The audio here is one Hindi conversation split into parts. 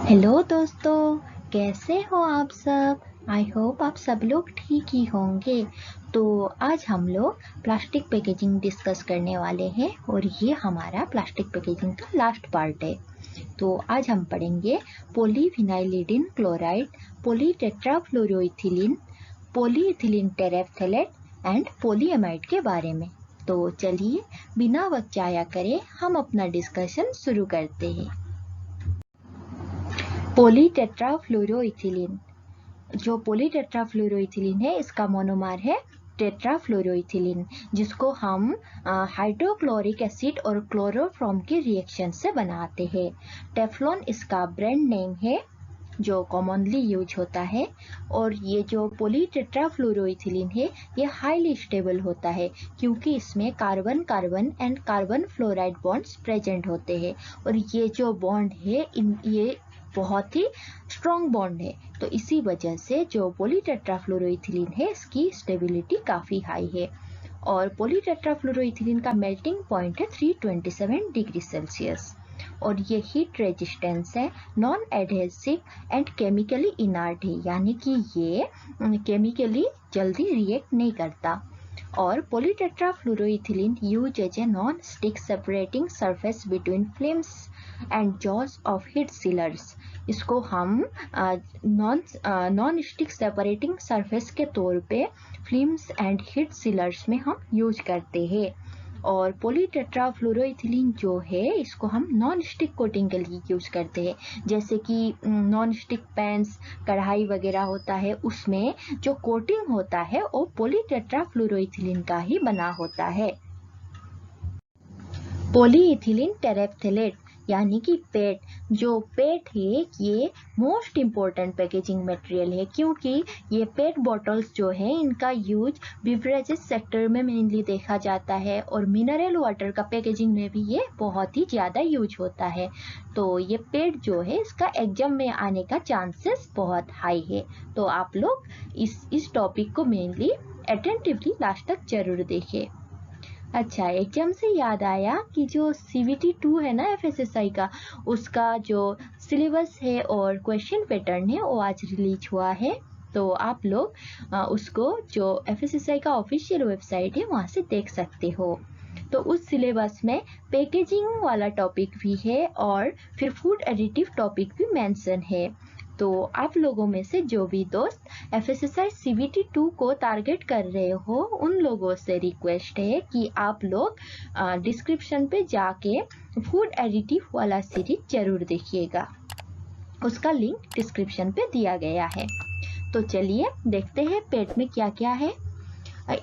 हेलो दोस्तों, कैसे हो आप सब। आई होप आप सब लोग ठीक ही होंगे। तो आज हम लोग प्लास्टिक पैकेजिंग डिस्कस करने वाले हैं और ये हमारा प्लास्टिक पैकेजिंग का लास्ट पार्ट है। तो आज हम पढ़ेंगे पॉलीविनाइलिडिन क्लोराइड, पॉलीटेट्राफ्लोरोइथिलीन, पॉलीइथिलीन टेरेफ्थैलेट एंड पॉलीएमाइड के बारे में। तो चलिए बिना वक्त जाया करे हम अपना डिस्कशन शुरू करते हैं। पॉलीटेट्राफ्लोरोइथिलीन, जो पॉलीटेट्राफ्लोरोइथिलीन है इसका मोनोमर है टेट्राफ्लोरोइथिलीन, जिसको हम हाइड्रोक्लोरिक एसिड और क्लोरोफॉर्म के रिएक्शन से बनाते हैं। टेफ्लॉन इसका ब्रांड नेम है जो कॉमनली यूज होता है। और ये जो पॉलीटेट्राफ्लोरोइथिलीन है ये हाईली स्टेबल होता है क्योंकि इसमें carbon carbon and carbon fluoride bonds present होते हैं और ये जो बॉन्ड है ये बहुत ही स्ट्रॉन्ग बॉन्ड है। तो इसी वजह से जो पॉलीटेट्राफ्लोरोइथिलीन है इसकी स्टेबिलिटी काफ़ी हाई है। और पॉलीटेट्राफ्लोरोइथिलीन का मेल्टिंग पॉइंट है 327 डिग्री सेल्सियस और ये हीट रेजिस्टेंस है, non adhesive and chemically inert है, यानी कि ये केमिकली जल्दी रिएक्ट नहीं करता। और polytetrafluoroethylene use as a non stick separating surface between flames and jaws of heat sealers. इसको हम नॉन स्टिक सेपरेटिंग सरफेस के तौर पे फ्लेम्स एंड हीट सीलर्स में हम यूज करते हैं। और पॉलीटेट्राफ्लोरोइथिलीन जो है इसको हम नॉन स्टिक कोटिंग के लिए यूज करते हैं, जैसे कि नॉन स्टिक पैन्स, कढ़ाई वगैरह होता है उसमें जो कोटिंग होता है वो पॉलीटेट्राफ्लोरोइथिलीन का ही बना होता है। पॉलीइथिलीन टेरेफ्थैलेट यानी कि पेट, जो पेट है ये मोस्ट इम्पोर्टेंट पैकेजिंग मटेरियल है क्योंकि ये पेट बॉटल्स जो है इनका यूज बिवरेजेस सेक्टर में मेनली देखा जाता है और मिनरल वाटर का पैकेजिंग में भी ये बहुत ही ज़्यादा यूज होता है। तो ये पेट जो है इसका एग्जाम में आने का चांसेस बहुत हाई है। तो आप लोग इस टॉपिक को मेनली अटेंटिवली लास्ट तक जरूर देखें। अच्छा, एग्जाम से याद आया कि जो CVT 2 है ना FSSI का, उसका जो सिलेबस है और क्वेश्चन पैटर्न है वो आज रिलीज हुआ है। तो आप लोग उसको जो FSSI का ऑफिशियल वेबसाइट है वहाँ से देख सकते हो। तो उस सिलेबस में पैकेजिंग वाला टॉपिक भी है और फिर फूड एडिटिव टॉपिक भी मेंशन है। तो आप लोगों में से जो भी दोस्त FSSI CVT 2 को टारगेट कर रहे हो उन लोगों से रिक्वेस्ट है कि आप लोग डिस्क्रिप्शन पे जाके फूड एडिटिव वाला सीरीज जरूर देखिएगा, उसका लिंक डिस्क्रिप्शन पे दिया गया है। तो चलिए देखते हैं पेट में क्या क्या है।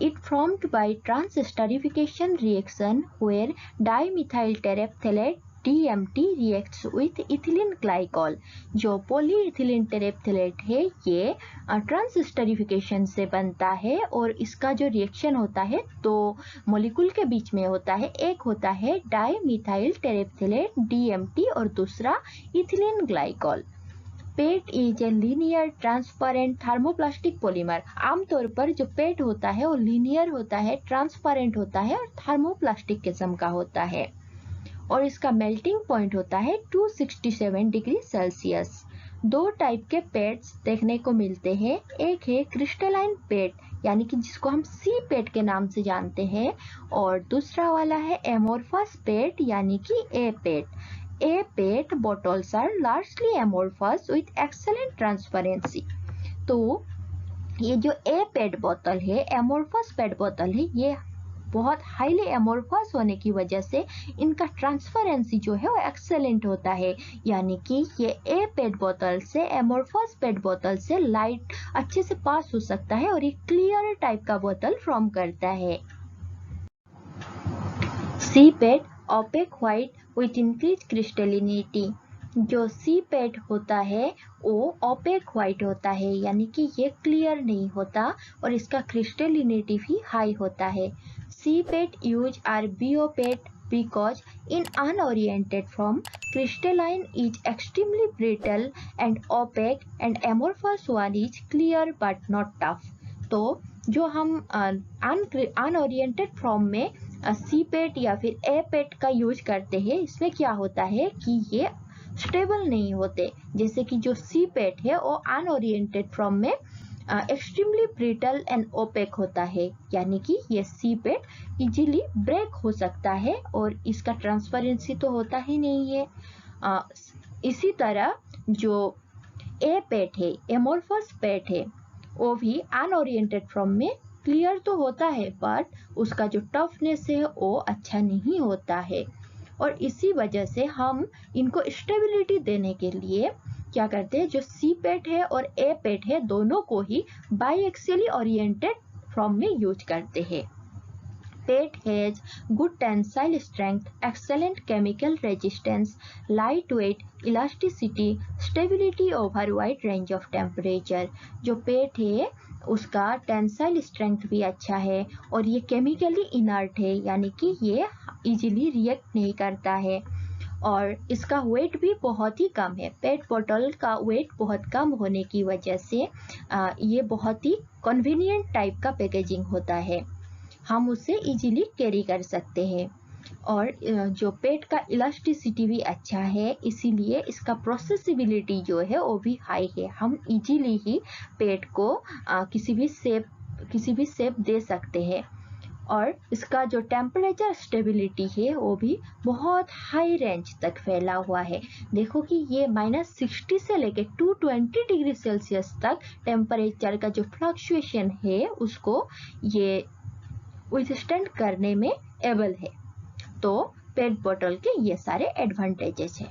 It formed by transesterification reaction where dimethyl terephthalate DMT reacts with ethylene glycol। जो पॉलीइथिलीन टेरेफ्थैलेट है ये ट्रांसस्टरिफिकेशन से बनता है और इसका जो रिएक्शन होता है दो मॉलिक्यूल के बीच में होता है। एक होता है डाईमिथाइल टेरेफ्थैलेट DMT और दूसरा ethylene glycol. Pet is a linear transparent thermoplastic polymer. आमतौर पर जो पेट होता है वो लीनियर होता है, ट्रांसपेरेंट होता है और थर्मोप्लास्टिक किस्म का होता है और इसका मेल्टिंग पॉइंट होता है 267 डिग्री सेल्सियस। दो टाइप के पेट्स देखने को मिलते हैं, एक है क्रिस्टलाइन पेट यानी कि जिसको हम सी पेट के नाम से जानते हैं और दूसरा वाला है एमोर्फस पेट यानी कि ए पेट। A PET bottles are largely amorphous with excellent transparency। तो ये जो A PET बोतल है, एमोर्फस पेट बोतल है, ये बहुत हाईली एमोर्फस होने की वजह से इनका ट्रांसपेरेंसी जो है वो एक्सेलेंट होता है, यानी कि ये A PET बोतल से एमोर्फस पेट बोतल से लाइट अच्छे से पास हो सकता है और ये क्लियर टाइप का बोतल फॉर्म करता है। C PET opaque white with increase crystallinity. जो सी पेट होता है वो ओपेक व्हाइट होता है यानी कि ये क्लियर नहीं होता और इसका क्रिस्टलिनिटी भी हाई होता है। C PET use are BOPET because in unoriented form crystalline is extremely brittle and opaque and amorphous one is clear but not tough। तो जो हम अनओरिएंटेड फॉर्म में सी पेट या फिर ए पेट का यूज करते हैं इसमें क्या होता है कि ये स्टेबल नहीं होते, जैसे कि जो सी पेट है वो अनओरिएंटेड फॉर्म में एक्सट्रीमली ब्रिटल एंड ओपेक होता है, यानी कि ये सी पेट इजीली ब्रेक हो सकता है और इसका ट्रांसपेरेंसी तो होता ही नहीं है। इसी तरह जो ए पेट है, एमोर्फस पेट है, वो भी अनओरिएंटेड फॉर्म में क्लियर तो होता है, बट उसका जो टफनेस है वो अच्छा नहीं होता है। और इसी वजह से हम इनको स्टेबिलिटी देने के लिए क्या करते हैं, जो सी पेट है और ए पेट है दोनों को ही बाईएक्सियली ओरिएंटेड फॉर्म में यूज करते हैं। PET has good tensile strength, excellent chemical resistance, light weight, elasticity, stability over wide range of temperature. जो पेट है उसका टेंसाइल स्ट्रेंथ भी अच्छा है और ये केमिकली इनर्ट है, यानी कि ये इजीली रिएक्ट नहीं करता है और इसका वेट भी बहुत ही कम है। पेट बोतल का वेट बहुत कम होने की वजह से ये बहुत ही कन्वीनियंट टाइप का पैकेजिंग होता है, हम उसे इजीली कैरी कर सकते हैं। और जो पेट का इलास्टिसिटी भी अच्छा है, इसीलिए इसका प्रोसेसिबिलिटी जो है वो भी हाई है। हम इजीली ही पेट को किसी भी शेप दे सकते हैं। और इसका जो टेम्परेचर स्टेबिलिटी है वो भी बहुत हाई रेंज तक फैला हुआ है। देखो कि ये -60 से लेके 220 डिग्री सेल्सियस तक टेम्परेचर का जो फ्लक्चुएशन है उसको ये विथस्टैंड करने में एबल है। तो पेट बोतल के ये सारे एडवांटेजेस है।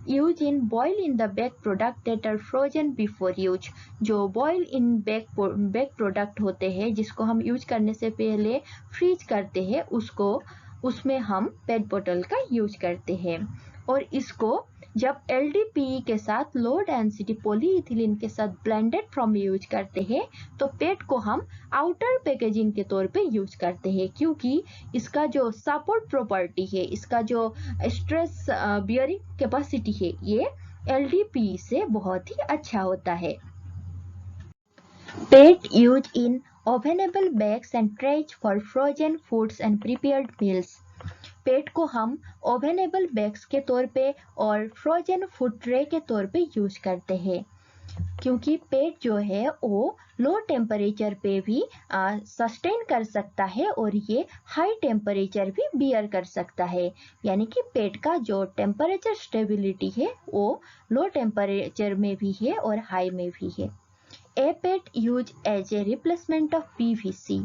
Use in boil in the bake product that are frozen before use. जो बॉयल इन बेक प्रोडक्ट होते हैं जिसको हम यूज करने से पहले फ्रीज करते हैं, उसमें हम पेट बोतल का यूज करते हैं। और इसको जब LDPE के साथ लो डेंसिटी पॉलीइथिलीन के साथ ब्लेंडेड फॉर्म में यूज करते हैं तो पेट को हम आउटर पैकेजिंग के तौर पे यूज करते हैं, क्योंकि इसका जो सपोर्ट प्रॉपर्टी है, इसका जो स्ट्रेस बियरिंग कैपेसिटी है, ये LDPE से बहुत ही अच्छा होता है। PET use in ovenable bags and trays for frozen foods and prepared meals. PET को हम ओवनेबल बैग्स के तौर पे और फ्रोजन फूड ट्रे के तौर पे यूज करते हैं, क्योंकि पेट जो है वो लो टेम्परेचर पे भी सस्टेन कर सकता है और ये हाई टेम्परेचर भी बियर कर सकता है। यानी कि पेट का जो टेम्परेचर स्टेबिलिटी है वो लो टेम्परेचर में भी है और हाई में भी है। A PET use as a replacement of PVC।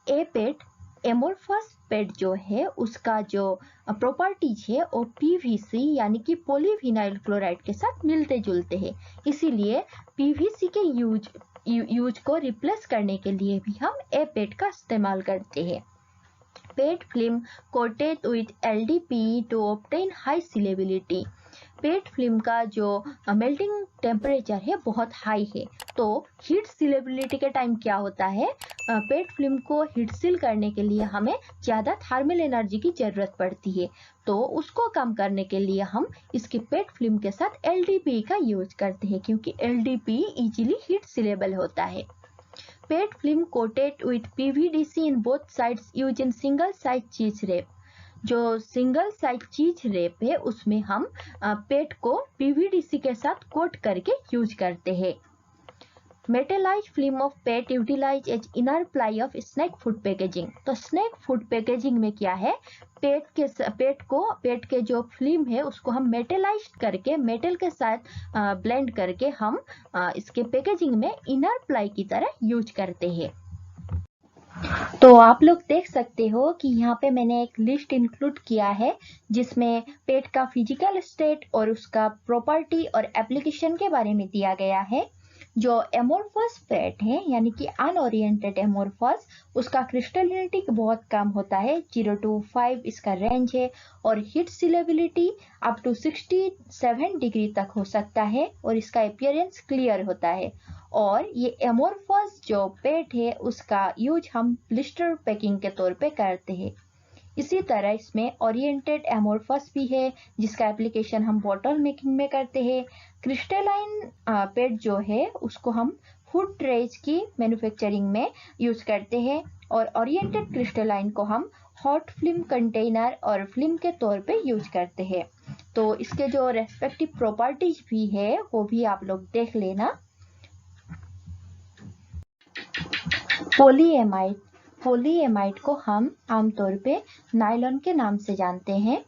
A PET amorphous PET जो है उसका जो प्रॉपर्टीज है वो PVC यानी कि पॉलीविनाइल क्लोराइड के साथ मिलते जुलते हैं, इसीलिए PVC के यूज को रिप्लेस करने के लिए भी हम ए पेट का इस्तेमाल करते हैं। PET film coated with LDPE to obtain high sealability. PET film का जो मेल्टिंग टेम्परेचर है बहुत हाई है, तो हीट सिलेबिलिटी के टाइम क्या होता है, पेट फिल्म को हीट सील करने के लिए हमें ज़्यादा थर्मल एनर्जी की ज़रूरत पड़ती है, तो उसको कम करने के लिए हम इसके पेट फिल्म के साथ LDPE का यूज करते हैं, क्योंकि LDPE इजीली हीट सिलेबल होता है। PET film coated with PVDC in both sides use in single size cheese wrap. जो सिंगल साइज चीज रैप है उसमें हम पेट को PVDC के साथ कोट करके यूज करते हैं। Metallised film of PET utilise as inner ply of snack food packaging. तो स्नैक फूड पैकेजिंग में क्या है, पेट के जो फिल्म है उसको हम मेटलाइज करके मेटल के साथ ब्लेंड करके हम इसके पैकेजिंग में इनर प्लाई की तरह यूज करते हैं। तो आप लोग देख सकते हो कि यहाँ पे मैंने एक लिस्ट इंक्लूड किया है जिसमें पेट का फिजिकल स्टेट और उसका प्रॉपर्टी और एप्लीकेशन के बारे में दिया गया है। जो एमोर्फस पेट है यानी कि अनओरिएंटेड एमोर्फस, उसका क्रिस्टलिनिटी बहुत कम होता है, 0 to 5 इसका रेंज है और हीट सिलेबिलिटी अप टू 67 डिग्री तक हो सकता है और इसका अपीयरेंस क्लियर होता है। और ये एमोर्फस जो पेट है उसका यूज हम ब्लिस्टर पैकिंग के तौर पे करते हैं। इसी तरह इसमें ओरिएंटेड एमोर्फस भी है जिसका एप्लीकेशन हम बॉटल मेकिंग में करते हैं। क्रिस्टलाइन पेट जो है उसको हम फूड ट्रेज की मैन्युफैक्चरिंग में यूज करते हैं और ओरिएंटेड क्रिस्टलाइन को हम हॉट फिल्म कंटेनर और फिल्म के तौर पे यूज करते हैं। तो इसके जो रेस्पेक्टिव प्रॉपर्टीज भी है वो भी आप लोग देख लेना। पॉलीएमाइड को हम आमतौर पे नायलॉन के नाम से जानते हैं।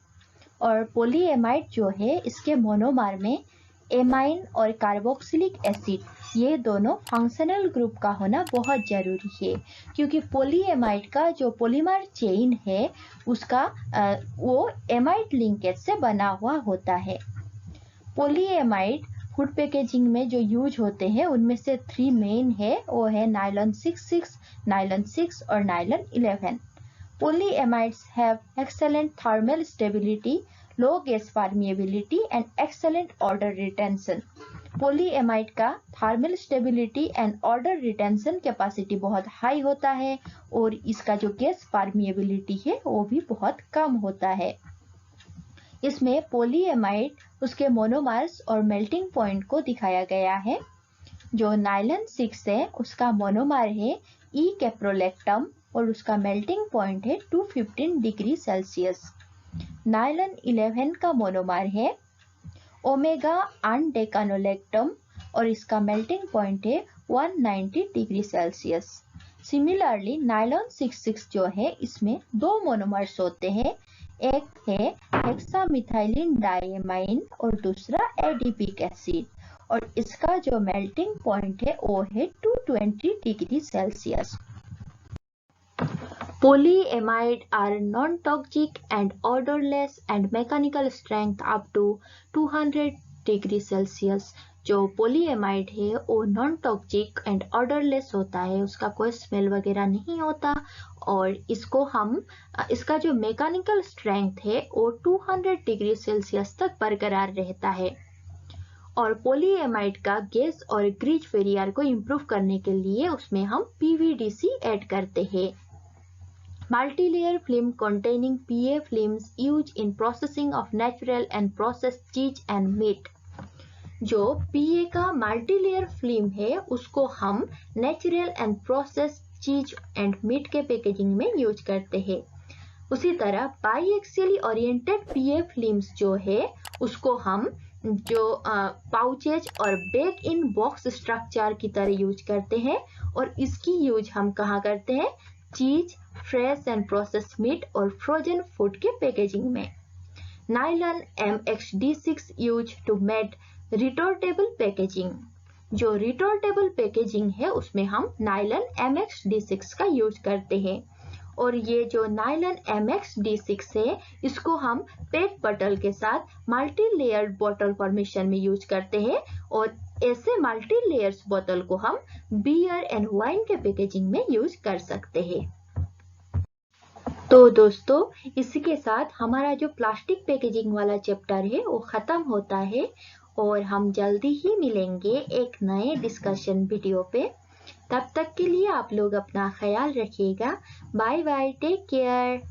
और पॉलीएमाइड जो है इसके मोनोमर में एमाइन और कार्बोक्सिलिक एसिड ये दोनों फंक्शनल ग्रुप का होना बहुत जरूरी है, क्योंकि पॉलीएमाइड का जो पॉलीमर चेन है उसका वो एमाइड लिंकेज से बना हुआ होता है। पॉलीएमाइड फूड पैकेजिंग में जो यूज होते हैं उनमें से 3 मेन है, वो है नायलॉन 6, नायलॉन 6 और nylon 11। Polyamides have excellent thermal stability, low gas permeability and excellent odor retention. Polyamide का thermal stability and odor retention capacity बहुत हाई होता है और इसका जो गैस permeability है वो भी बहुत कम होता है। इसमें पोलीएमाइड उसके मोनोमर्स और मेल्टिंग पॉइंट को दिखाया गया है। जो नायलॉन 6 है उसका मोनोमर है ई कैप्रोलेक्टम और उसका मेल्टिंग पॉइंट है 215 डिग्री सेल्सियस। नायलॉन 11 का मोनोमर है ओमेगा अनडेकानोलेक्टम और इसका मेल्टिंग पॉइंट है 190 डिग्री सेल्सियस। सिमिलरली नायलॉन 6 जो है इसमें 2 मोनोमर्स होते हैं, एक है हेक्सामिथाइलिन डाइएमाइन और दूसरा एडिपिक एसिड और इसका जो मेल्टिंग पॉइंट है वो है 220 degree Celsius. Polyamide are non-toxic and odorless and mechanical strength up to 200 degree Celsius. जो पोलीएमाइड है वो नॉन टॉक्सिक एंड ऑर्डरलेस होता है, उसका कोई स्मेल वगैरह नहीं होता और इसका जो मैकेनिकल स्ट्रेंथ है वो 200 डिग्री सेल्सियस तक बरकरार रहता है। और पोलीएमाइड का गैस और ग्रीज फेरियर को इम्प्रूव करने के लिए उसमें हम पीवीडीसी ऐड करते हैं। Multi-layer film containing PA films used in processing of natural and processed cheese and meat. जो PA का मल्टीलेयर फिल्म है उसको हम नेचुरल एंड प्रोसेस्ड चीज एंड मीट के पैकेजिंग में यूज करते हैं। उसी तरह बाईएक्सियली ओरिएंटेड PA फिल्म्स जो है उसको हम जो पाउचेज और बैग इन बॉक्स स्ट्रक्चर की तरह यूज करते हैं और इसकी यूज हम कहाँ करते हैं, cheese, fresh and processed meat और फ्रोजन फूड के पैकेजिंग में। Nylon MXD6 use to made retortable packaging. जो रिटोर्टेबल पैकेजिंग है उसमें हम नायलॉन MXD6 का यूज करते हैं और ये जो नायलॉन MXD6 है इसको हम पेट बॉटल के साथ मल्टी लेयर्ड बॉटल फॉर्मेशन में यूज करते हैं और ऐसे मल्टी लेयर्स बोतल को हम बियर एंड वाइन के पैकेजिंग में यूज कर सकते हैं। तो दोस्तों इसी के साथ हमारा जो प्लास्टिक पैकेजिंग वाला चैप्टर है वो खत्म होता है और हम जल्दी ही मिलेंगे एक नए डिस्कशन वीडियो पे। तब तक के लिए आप लोग अपना ख्याल रखिएगा। Bye bye, take care.